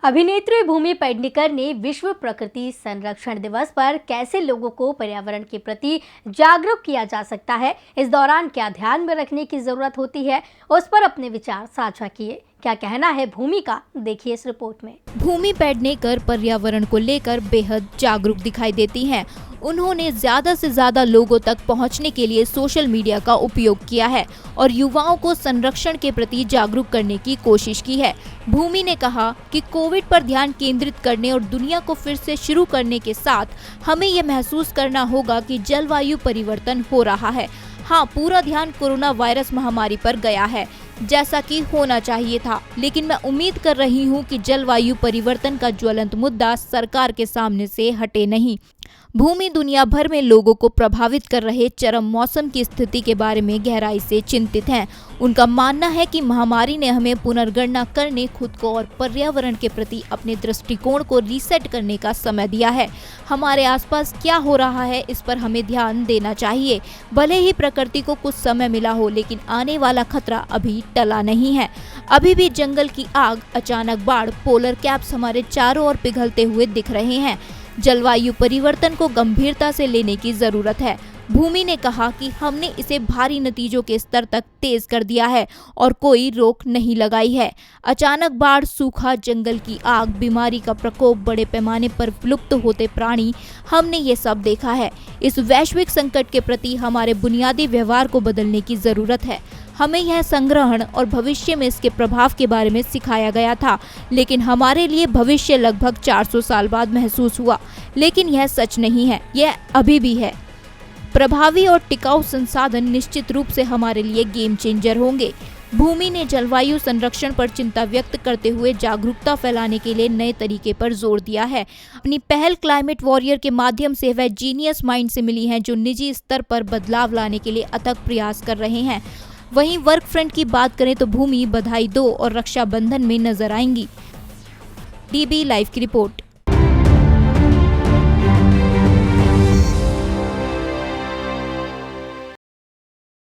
अभिनेत्री भूमि पेडनेकर ने विश्व प्रकृति संरक्षण दिवस पर कैसे लोगों को पर्यावरण के प्रति जागरूक किया जा सकता है, इस दौरान क्या ध्यान में रखने की जरूरत होती है, उस पर अपने विचार साझा किए। क्या कहना है भूमि का, देखिए इस रिपोर्ट में। भूमि पेडनेकर पर्यावरण को लेकर बेहद जागरूक दिखाई देती हैं। उन्होंने ज्यादा से ज्यादा लोगों तक पहुंचने के लिए सोशल मीडिया का उपयोग किया है और युवाओं को संरक्षण के प्रति जागरूक करने की कोशिश की है। भूमि ने कहा कि कोविड पर ध्यान केंद्रित करने और दुनिया को फिर से शुरू करने के साथ हमें ये महसूस करना होगा कि जलवायु परिवर्तन हो रहा है। हाँ, पूरा ध्यान कोरोना वायरस महामारी पर गया है, जैसा कि होना चाहिए था, लेकिन मैं उम्मीद कर रही हूँ कि जलवायु परिवर्तन का ज्वलंत मुद्दा सरकार के सामने से हटे नहीं। भूमि दुनिया भर में लोगों को प्रभावित कर रहे चरम मौसम की स्थिति के बारे में गहराई से चिंतित हैं। उनका मानना है कि महामारी ने हमें पुनर्गणना करने, खुद को और पर्यावरण के प्रति अपने दृष्टिकोण को रीसेट करने का समय दिया है। हमारे आसपास क्या हो रहा है, इस पर हमें ध्यान देना चाहिए। भले ही प्रकृति को कुछ समय मिला हो, लेकिन आने वाला खतरा अभी टला नहीं है। अभी भी जंगल की आग, अचानक बाढ़, पोलर कैप्स हमारे चारों ओर पिघलते हुए दिख रहे हैं। जलवायु परिवर्तन को गंभीरता से लेने की जरूरत है। भूमि ने कहा कि हमने इसे भारी नतीजों के स्तर तक तेज कर दिया है और कोई रोक नहीं लगाई है। अचानक बाढ़, सूखा, जंगल की आग, बीमारी का प्रकोप, बड़े पैमाने पर विलुप्त होते प्राणी, हमने ये सब देखा है। इस वैश्विक संकट के प्रति हमारे बुनियादी व्यवहार को बदलने की जरूरत है। हमें यह संग्रहण और भविष्य में इसके प्रभाव के बारे में सिखाया गया था, लेकिन हमारे लिए भविष्य लगभग 400 साल बाद महसूस हुआ। लेकिन यह सच नहीं है, यह अभी भी है। प्रभावी और टिकाऊ संसाधन निश्चित रूप से हमारे लिए गेम चेंजर होंगे। भूमि ने जलवायु संरक्षण पर चिंता व्यक्त करते हुए जागरूकता फैलाने के लिए नए तरीके पर जोर दिया है। अपनी पहल क्लाइमेट वॉरियर के माध्यम से वह जीनियस माइंड से मिली हैं, जो निजी स्तर पर बदलाव लाने के लिए अथक प्रयास कर रहे हैं। वहीं वर्क फ्रंट की बात करें तो भूमि बधाई 2 और रक्षाबंधन में नजर आएंगी। DB लाइव की रिपोर्ट।